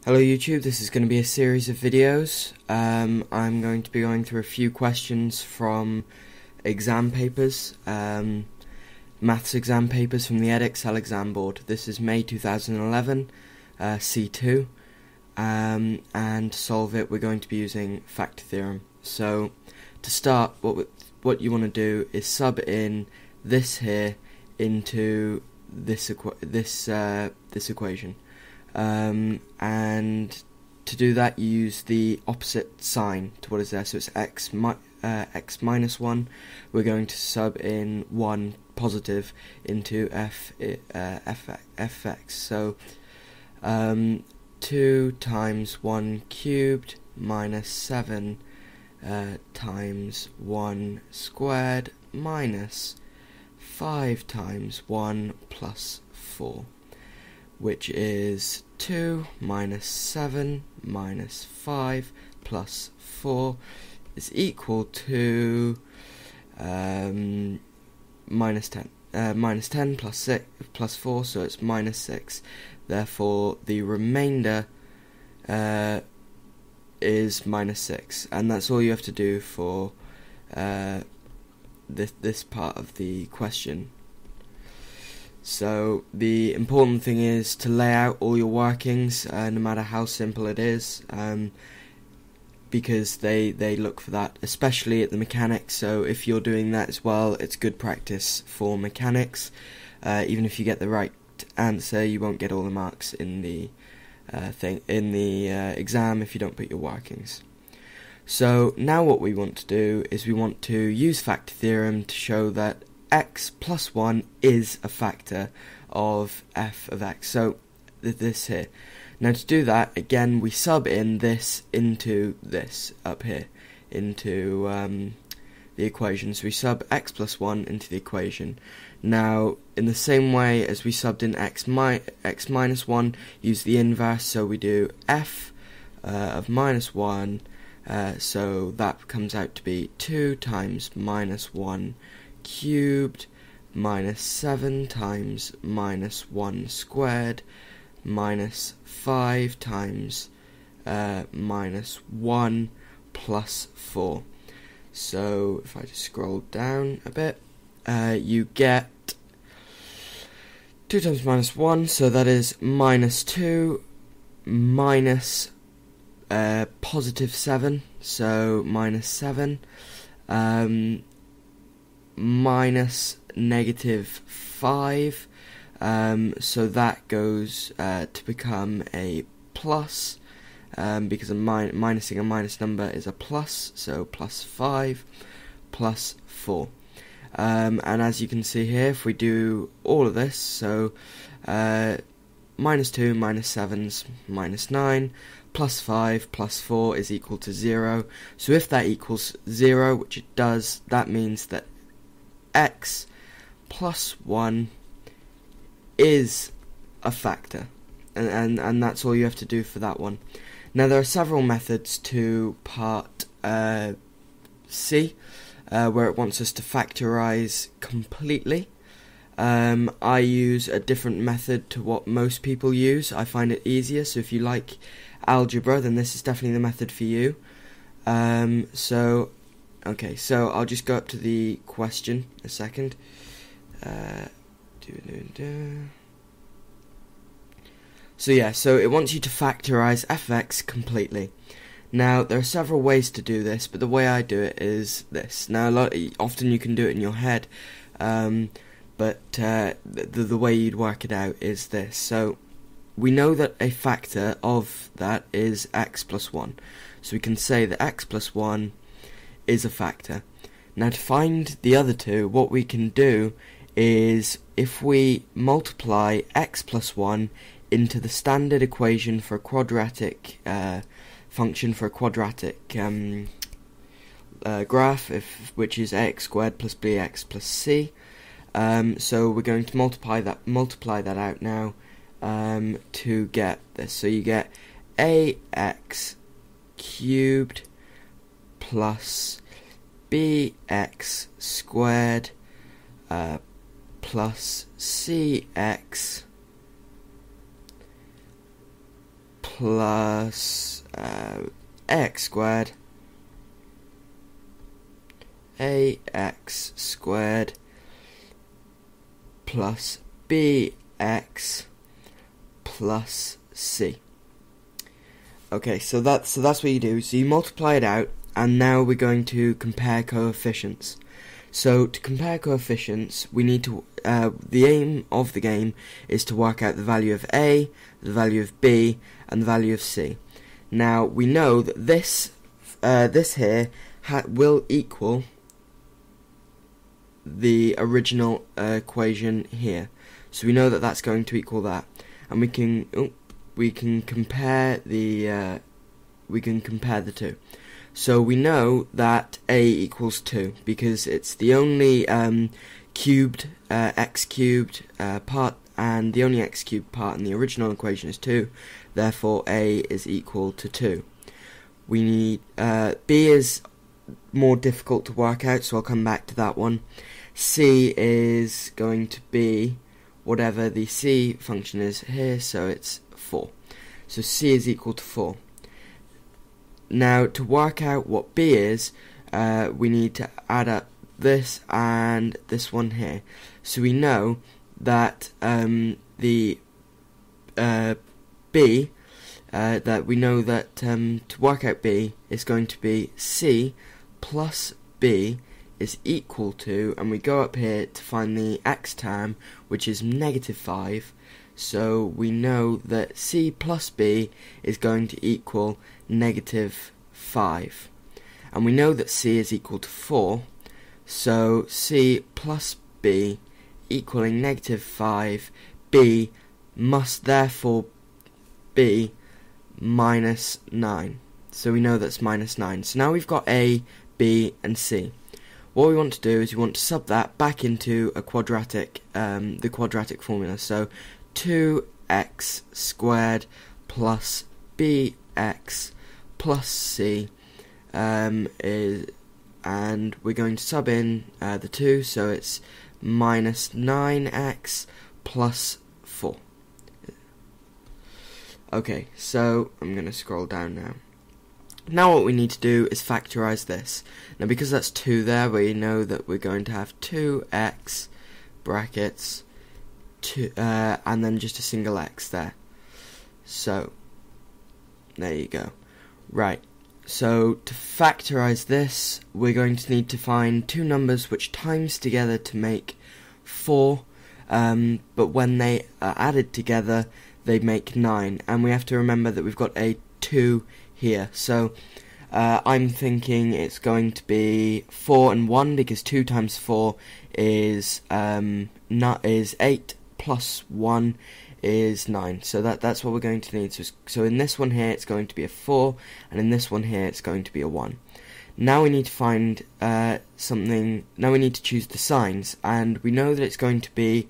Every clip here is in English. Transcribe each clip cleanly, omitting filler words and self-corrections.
Hello YouTube, this is going to be a series of videos. I'm going to be going through a few questions from exam papers, maths exam papers from the Edexcel exam board. This is May 2011, C2, and to solve it we're going to be using factor theorem. So to start, what you want to do is sub in this here into this equation. And to do that you use the opposite sign to what is there, so it's x minus 1. We're going to sub in 1 positive into fx, so 2 times 1 cubed minus 7 times 1 squared minus 5 times 1 plus 4, which is 2 minus 7 minus 5 plus 4 is equal to minus 10. Minus 10 plus 6 plus 4, so it's minus 6. Therefore, the remainder is minus 6, and that's all you have to do for this part of the question. So the important thing is to lay out all your workings, no matter how simple it is, because they look for that, especially at the mechanics. So if you're doing that as well, it's good practice for mechanics. Even if you get the right answer, you won't get all the marks in the exam if you don't put your workings. So now what we want to do is we want to use factor theorem to show that x plus 1 is a factor of f of x. So this here. Now to do that, again we sub in this into this up here, into the equation. So we sub x plus 1 into the equation. Now in the same way as we subbed in x minus 1, use the inverse, so we do f of minus 1, so that comes out to be 2 times minus 1 cubed minus 7 times minus 1 squared minus 5 times minus 1 plus 4. So if I just scroll down a bit, you get 2 times minus 1, so that is minus 2 minus positive 7, so minus 7, minus negative 5, so that goes to become a plus, because minusing a minus number is a plus, so plus 5 plus 4. And as you can see here, if we do all of this, so minus 2 minus 7's minus 9, plus 5 plus 4 is equal to 0. So if that equals 0, which it does, that means that x plus 1 is a factor, and that's all you have to do for that one. Now there are several methods to part C, where it wants us to factorize completely. I use a different method to what most people use. I find it easier, so if you like algebra, then this is definitely the method for you. Okay, so I'll just go up to the question a second. So it wants you to factorize f(x) completely. Now there are several ways to do this, but the way I do it is this. Now often you can do it in your head, but the way you'd work it out is this. So we know that a factor of that is x plus 1, so we can say that x plus 1 is a factor. Now to find the other two, what we can do is if we multiply x plus 1 into the standard equation for a quadratic function for a quadratic graph, which is ax squared plus bx plus c. So we're going to multiply that out now to get this. So you get ax cubed plus bx squared plus cx plus ax squared plus bx plus c. Okay, so that's what you do. So you multiply it out, and now we're going to compare coefficients. So to compare coefficients, we need to the aim of the game is to work out the value of A, the value of B, and the value of C. Now we know that this here will equal the original equation here. So we know that that's going to equal that, and we can compare the two. So we know that A equals 2 because it's the only cubed x cubed part, and the only x cubed part in the original equation is 2. Therefore, A is equal to 2. We need B is more difficult to work out, so I'll come back to that one. C is going to be whatever the C function is here, so it's 4. So C is equal to 4. Now, to work out what B is, we need to add up this and this one here. So we know that B, that we know that to work out B is going to be C plus B is equal to, and we go up here to find the x term, which is -5. So we know that C plus B is going to equal -5. And we know that C is equal to 4. So C plus B equaling -5, B must therefore be -9. So we know that's -9. So now we've got A, B, and C. What we want to do is we want to sub that back into a quadratic, the quadratic formula. So 2x squared plus bx plus c is, and we're going to sub in the 2, so it's -9x plus 4. Okay, so I'm going to scroll down now. Now what we need to do is factorize this. Now because that's 2 there, we know that we're going to have 2x brackets 2, and then just a single x there. So there you go. Right, so to factorize this, we're going to need to find two numbers which times together to make 4, but when they are added together they make 9, and we have to remember that we've got a 2 here. So I'm thinking it's going to be 4 and 1, because 2 times 4 is 8 plus 1 is 9. So that's what we're going to need. So in this one here it's going to be a 4, and in this one here it's going to be a 1. Now we need to find something. Now we need to choose the signs, and we know that it's going to be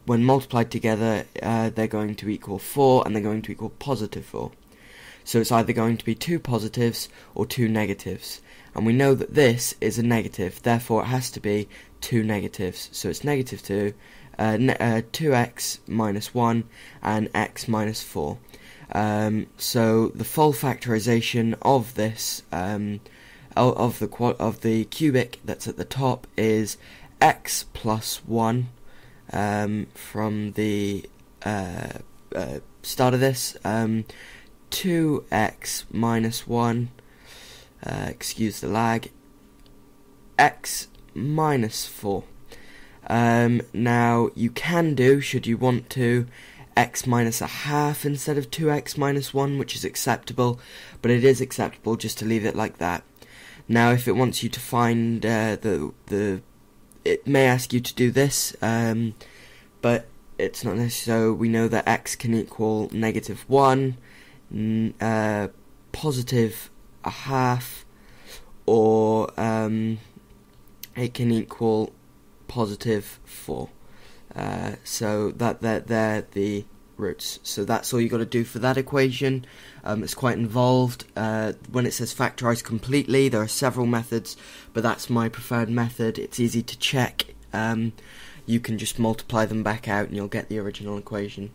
when multiplied together they're going to equal 4, and they're going to equal positive 4. So it's either going to be 2 positives or 2 negatives, and we know that this is a negative, therefore it has to be 2 negatives. So it's -2, 2x minus 1, and x minus 4. So the full factorization of this of the cubic that's at the top is x plus 1 from the start of this. 2x minus 1, excuse the lag, x minus 4. Now you can do, should you want to, x minus a half instead of 2x minus 1, which is acceptable, but it is acceptable just to leave it like that. Now if it wants you to find it may ask you to do this, but it's not necessary. So we know that x can equal -1, positive a half, or it can equal positive 4. So they're the roots. So that's all you got to do for that equation. It's quite involved. When it says factorize completely, there are several methods, but that's my preferred method. It's easy to check. You can just multiply them back out and you'll get the original equation.